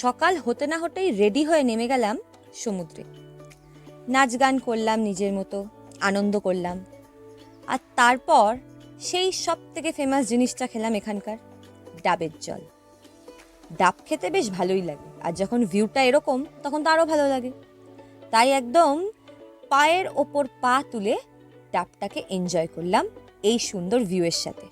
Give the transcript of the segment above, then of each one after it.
সকাল হতে না হতেই রেডি হয়ে নেমে গেলাম সমুদ্রে। নাচ গান করলাম, নিজের মতো আনন্দ করলাম, আর তারপর সেই সব থেকে ফেমাস জিনিসটা খেলাম এখানকার, ডাবের জল। ডাব খেতে বেশ ভালোই লাগে, আর যখন ভিউটা এরকম তখন তো আরও ভালো লাগে। তাই একদম পায়ের ওপর পা তুলে ডাবটাকে এনজয় করলাম এই সুন্দর ভিউয়ের সাথে।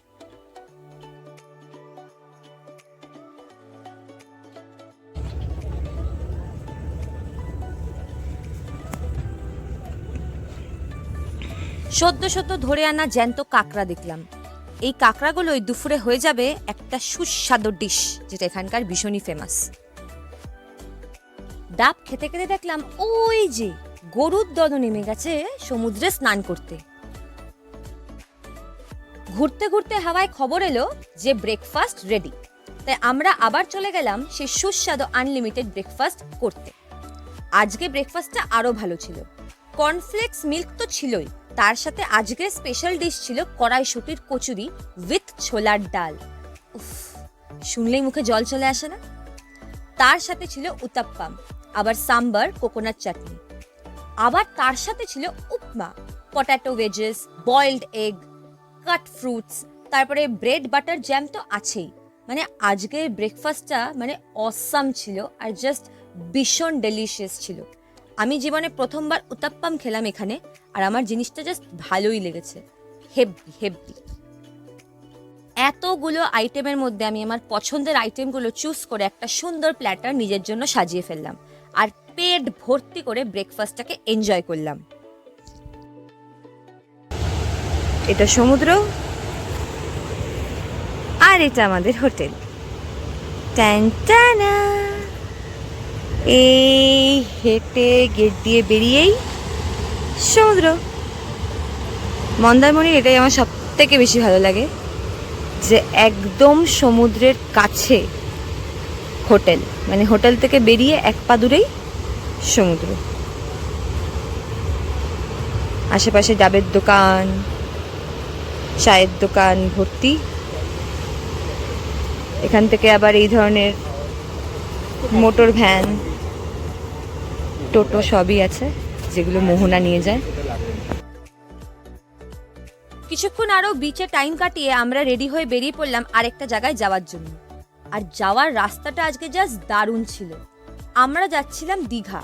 সদ্য সদ্য ধরে আনা জ্যান্ত কাঁকড়া দেখলাম। এই কাঁকড়াগুলোই দুপুরে হয়ে যাবে একটা সুস্বাদু ডিশ, যেটা এখানকার ভীষণই ফেমাস। ডাব খেতে খেতে দেখলাম ওই যে গরুর দল নেমে গেছে সমুদ্রে স্নান করতে। ঘুরতে ঘুরতে হাওয়ায় খবর এলো যে ব্রেকফাস্ট রেডি। তাই আমরা আবার চলে গেলাম সেই সুস্বাদু আনলিমিটেড ব্রেকফাস্ট করতে। আজকে ব্রেকফাস্টটা আরো ভালো ছিল। কর্নফ্লেক্স মিল্ক তো ছিলই, তার সাথে আজকের স্পেশাল ডিশ ছিল কড়াইশুঁটির কচুরি উইথ ছোলার ডাল। উফ, শুনলেই মুখে জল চলে আসে না? তার সাথে ছিল উত্তাপ্পাম, আবার সাম্বার, কোকোনাট চাটনি, আবার তার সাথে ছিল উপমা, পটাটো ভেজেস, বয়েলড এগ, কাট ফ্রুটস, তারপরে ব্রেড বাটার জ্যাম তো আছেই। মানে আজকের ব্রেকফাস্টটা মানে অসাম ছিল, আর জাস্ট ভীষণ ডেলিশিয়াস ছিল। আমি জীবনে প্রথমবার উত্তাপ্পাম খেলাম এখানে, আর আমার জিনিসটা জাস্ট ভালোই লেগেছে, হেভি হেভি। এতগুলো আইটেমের মধ্যে আমি আমার পছন্দের আইটেমগুলো চুজ করে একটা সুন্দর প্ল্যাটার নিজের জন্য সাজিয়ে ফেললাম, আর পেট ভর্তি করে ব্রেকফাস্টটাকে এনজয় করলাম। এটা সমুদ্র, আর এটা আমাদের হোটেল। টানটানা। এই হেঁটে গেট দিয়ে বেরিয়েই সমুদ্র। মন্দারমণির এটাই আমার সব থেকে বেশি ভালো লাগে, যে একদম সমুদ্রের কাছে হোটেল, মানে হোটেল থেকে বেরিয়ে এক পা দূরেই সমুদ্র। আশেপাশে ডাবের দোকান, চায়ের দোকান ভর্তি। এখান থেকে আবার এই ধরনের মোটর ভ্যান, টোটো সবই আছে, যেগুলো মোহনা নিয়ে যায়। কিছুক্ষণ আরো বিচে টাইম কাটিয়ে আমরা রেডি হয়ে বেরিয়ে পড়লাম আরেকটা জায়গায় যাওয়ার জন্য। আর যাওয়ার রাস্তাটা আজকে জাস্ট দারুণ ছিল। আমরা যাচ্ছিলাম দীঘা,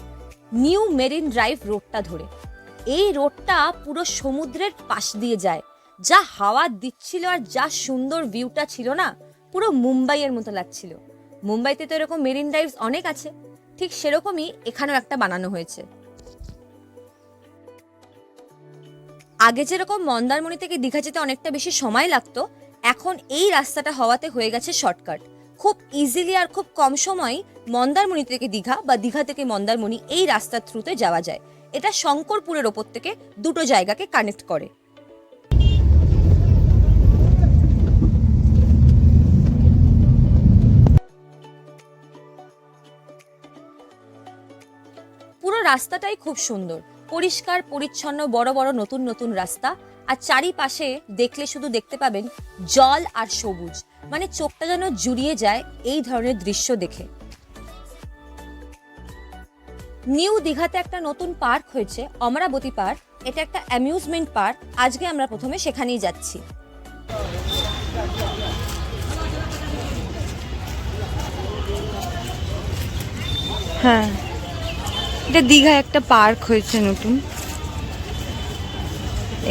নিউ মেরিন ড্রাইভ রোডটা ধরে। এই রোডটা পুরো সমুদ্রের পাশ দিয়ে যায়। যা হাওয়া দিচ্ছিল আর যা সুন্দর ভিউটা ছিল না, পুরো মুম্বাইয়ের মতো লাগছিল। মুম্বাইতে তো এরকম মেরিন ড্রাইভস অনেক আছে, ঠিক সেরকমই এখানেও একটা বানানো হয়েছে। আগে যেরকম মন্দারমণি থেকে দীঘা যেতে অনেকটা বেশি সময় লাগতো, এখন এই রাস্তাটা হওয়াতে হয়ে গেছে শর্টকাট। খুব ইজিলি আর খুব কম সময় মন্দারমণি থেকে দীঘা বা দীঘা থেকে মন্দারমণি এই রাস্তার থ্রুতে যাওয়া যায়। এটা শঙ্করপুরের ওপর থেকে দুটো জায়গাকে কানেক্ট করে। পুরো রাস্তাটাই খুব সুন্দর, পরিষ্কার পরিচ্ছন্ন, বড় বড় নতুন নতুন রাস্তা। আর চারিপাশে দেখলে শুধু দেখতে পাবেন জল আর সবুজ, মানে চোখটা যেন জুড়িয়ে যায় এই ধরনের দৃশ্য দেখে। নিউ দীঘাতে একটা নতুন পার্ক হয়েছে, অমরাবতী পার্ক। এটা একটা অ্যামিউজমেন্ট পার্ক। আজকে আমরা প্রথমে সেখানেই যাচ্ছি। হ্যাঁ, এটা দীঘায় একটা পার্ক হয়েছে নতুন,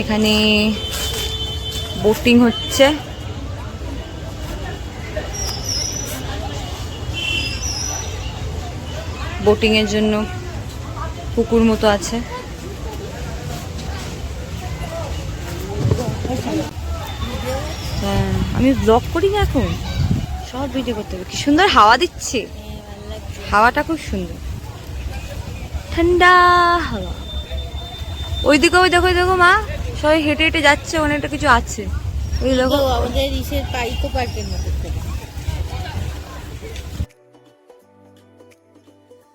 এখানে বোটিং হচ্ছে। বোটিং এর জন্য পুকুর মতো আছে। হ্যাঁ, আমি ব্লগ করি না এখন, সব ভিডিও করতে হবে। কি সুন্দর হাওয়া দিচ্ছে, হাওয়াটা খুব সুন্দর, ঠান্ডা হাওয়া। ওইদিকে ওই দেখো, দেখো মা, সবাই হেঁটে হেঁটে যাচ্ছে, অনেকটা কিছু আছে ওই দেখো। আমাদের ইসের ইকো পার্কের মতো।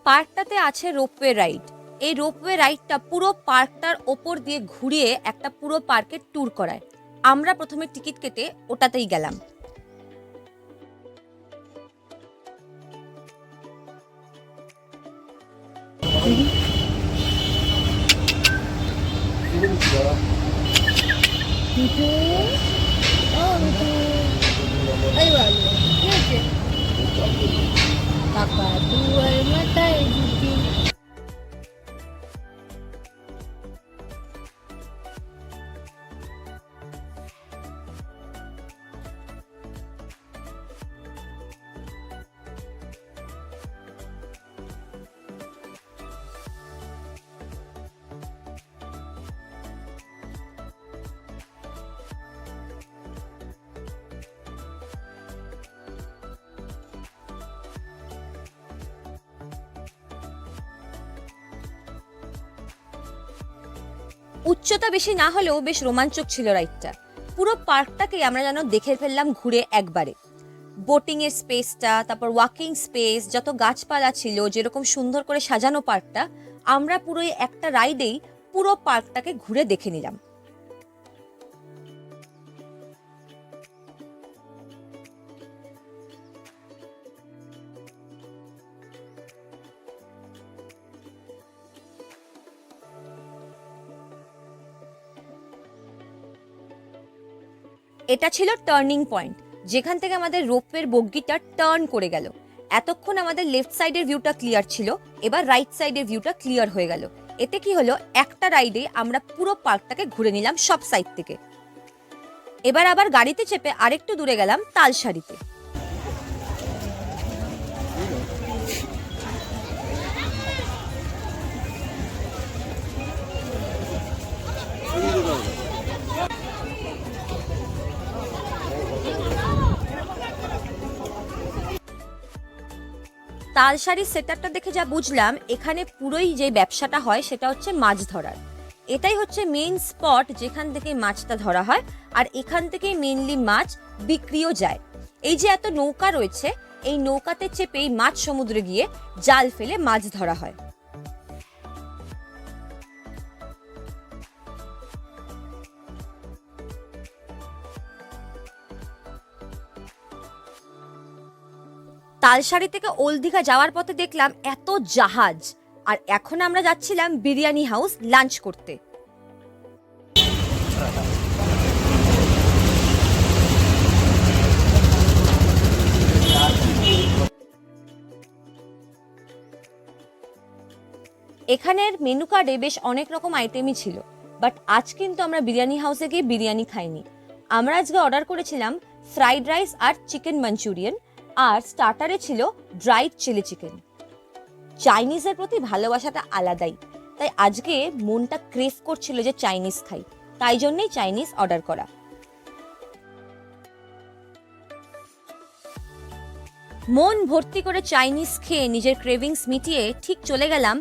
পার্কটাতে আছে রোপওয়ে রাইড। এই রোপওয়ে রাইডটা পুরো পার্কটার ওপর দিয়ে ঘুরিয়ে একটা পুরো পার্কের ট্যুর করায়। আমরা প্রথমে টিকিট কেটে ওটাতেই গেলাম। উচ্চতা বেশি না হলেও বেশ রোমাঞ্চক ছিল রাইডটা। পুরো পার্কটাকে আমরা যেন দেখে ফেললাম ঘুরে একবারে। বোটিং এর স্পেসটা, তারপর ওয়াকিং স্পেস, যত গাছপালা ছিল, যেরকম সুন্দর করে সাজানো পার্কটা, আমরা পুরো একটা রাইডেই পুরো পার্কটাকে ঘুরে দেখে নিলাম। এটা ছিল টার্নিং পয়েন্ট, যেখান থেকে আমাদের রোপওয়ের বগিটা টার্ন করে গেল। এতক্ষণ আমাদের লেফট সাইডের ভিউটা ক্লিয়ার ছিল, এবার রাইট সাইডের ভিউটা ক্লিয়ার হয়ে গেল। এতে কি হলো, একটা রাইডে আমরা পুরো পার্কটাকে ঘুরে নিলাম সব সাইড থেকে। এবার আবার গাড়িতে চেপে আরেকটু দূরে গেলাম তালসারিতে। তালসারির সেটআপটা দেখে যা বুঝলাম, এখানে পুরোই যে ব্যবসাটা হয় সেটা হচ্ছে মাছ ধরার। এটাই হচ্ছে মেইন স্পট যেখান থেকে মাছটা ধরা হয়, আর এখান থেকেই মেইনলি মাছ বিক্রিও যায়। এই যে এত নৌকা রয়েছে, এই নৌকাতে চেপেই মাছ সমুদ্রে গিয়ে জাল ফেলে মাছ ধরা হয়। তালসারি থেকে ওল্ড দীঘা যাওয়ার পথে দেখলাম এত জাহাজ, আর এখন আমরা যাচ্ছিলাম বিরিয়ানি হাউস লাঞ্চ করতে। এখানের মেনু কার্ডে বেশ অনেক রকম আইটেমই ছিল, বাট আজ কিন্তু আমরা বিরিয়ানি হাউসে গিয়ে বিরিয়ানি খাইনি। আমরা আজকে অর্ডার করেছিলাম ফ্রাইড রাইস আর চিকেন মাঞ্চুরিয়ান, আর স্টার্টারে ছিল ড্রাইড চিলি চিকেন। চাইনিজের প্রতি ভালোবাসাটা আলাদাই, তাই আজকে মনটা ক্রেভ করছিল যে চাইনিজ খাই, তাই জন্যই চাইনিজ অর্ডার করা। মন ভর্তি করে চাইনিজ খেয়ে নিজের ক্রেভিংস মিটিয়ে ঠিক চলে গেলাম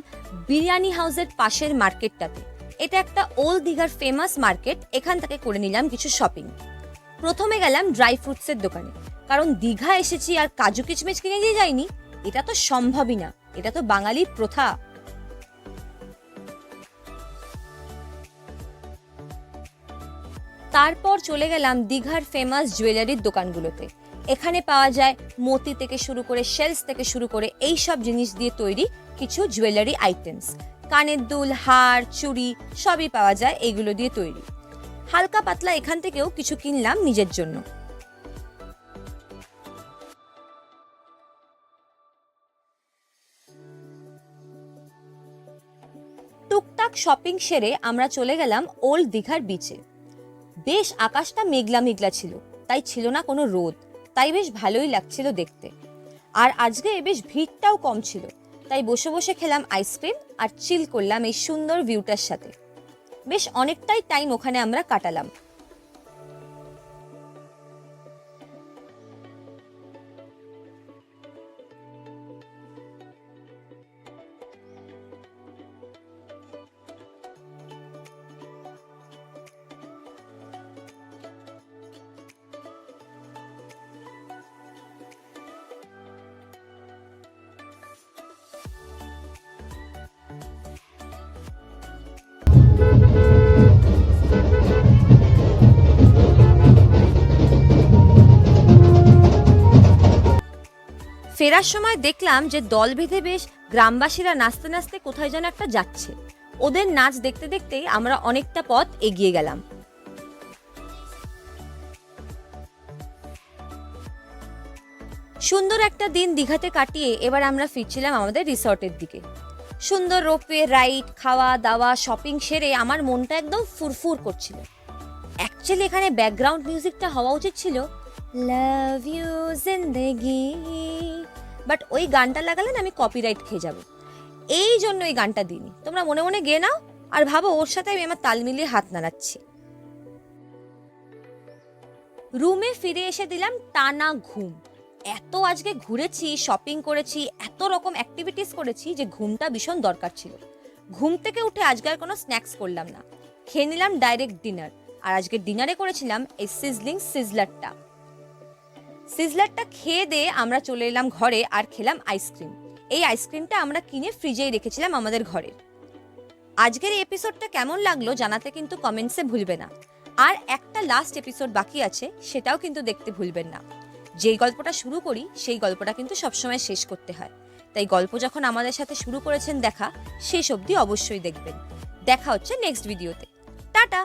বিরিয়ানি হাউসের পাশের মার্কেটটাতে। এটা একটা ওল্ড দীঘার ফেমাস মার্কেট, এখান থেকে করে নিলাম কিছু শপিং। প্রথমে গেলাম ড্রাই ফ্রুটসের দোকানে, কারণ দীঘা এসেছি আর কাজু কিচমিচ কিনে দিয়ে যাইনি, এটা তো সম্ভবই না, এটা তো বাঙালির প্রথা। তারপর চলে গেলাম দীঘার ফেমাস জুয়েলারির দোকানগুলোতে। এখানে পাওয়া যায় মতি থেকে শুরু করে শেলস থেকে শুরু করে এই সব জিনিস দিয়ে তৈরি কিছু জুয়েলারি আইটেমস, কানের দুল, হার, চুড়ি সবই পাওয়া যায় এইগুলো দিয়ে তৈরি। হালকা পাতলা এখান থেকেও কিছু কিনলাম নিজের জন্য। শপিং সেরে আমরা চলে গেলাম ওল্ড দীঘার বিচে। বেশ আকাশটা মেঘলা মেঘলা ছিল, তাই ছিল না কোনো রোদ, তাই বেশ ভালোই লাগছিল দেখতে। আর আজকে বেশ ভিড়টাও কম ছিল, তাই বসে বসে খেলাম আইসক্রিম আর চিল করলাম এই সুন্দর ভিউটার সাথে। বেশ অনেকটাই টাইম ওখানে আমরা কাটালাম। ফেরার সময় দেখলাম যে দল বেঁধে বেশ গ্রামবাসীরা নাচতে নাচতে কোথায় যেন একটা যাচ্ছে। ওদের নাচ দেখতে দেখতেই আমরা অনেকটা পথ এগিয়ে গেলাম। সুন্দর একটা দিন দীঘাতে কাটিয়ে এবার আমরা ফিরছিলাম আমাদের রিসর্টের দিকে। সুন্দর রোপওয়ে রাইড, খাওয়া দাওয়া, শপিং সেরে আমার মনটা একদম ফুরফুর করছিল। অ্যাকচুয়ালি এখানে ব্যাকগ্রাউন্ড মিউজিকটা হওয়া উচিত ছিল লাভ ইউ জিন্দেগি, বাট ওই গানটা লাগালে না আমি কপিরাইট খেয়ে যাব, এই জন্য এই গানটা দিইনি। তোমরা মনে মনে গেয়ে নাও আর ভাবো ওর সাথে আমি আমার তাল মিলিয়ে হাত নাড়াচ্ছি। রুমে ফিরে এসে দিলাম টানা ঘুম। এত আজকে ঘুরেছি, শপিং করেছি, এত রকম অ্যাক্টিভিটিস করেছি যে ঘুমটা ভীষণ দরকার ছিল। ঘুম থেকে উঠে আজকে আর কোনো স্ন্যাক্স করলাম না, খেয়ে নিলাম ডাইরেক্ট ডিনার। আর আজকে ডিনারে করেছিলাম এই সিজলারটা খেয়ে দিয়ে আমরা চলে এলাম ঘরে আর খেলাম আইসক্রিম। এই আইসক্রিমটা আমরা কিনে ফ্রিজেই রেখেছিলাম আমাদের ঘরে। আজকের এই এপিসোডটা কেমন লাগলো জানাতে কিন্তু কমেন্টসে ভুলবে না। আর একটা লাস্ট এপিসোড বাকি আছে, সেটাও কিন্তু দেখতে ভুলবেন না। যেই গল্পটা শুরু করি সেই গল্পটা কিন্তু সবসময় শেষ করতে হয়, তাই গল্প যখন আমাদের সাথে শুরু করেছেন দেখা, শেষ অবধি অবশ্যই দেখবেন। দেখা হচ্ছে নেক্সট ভিডিওতে। টাটা।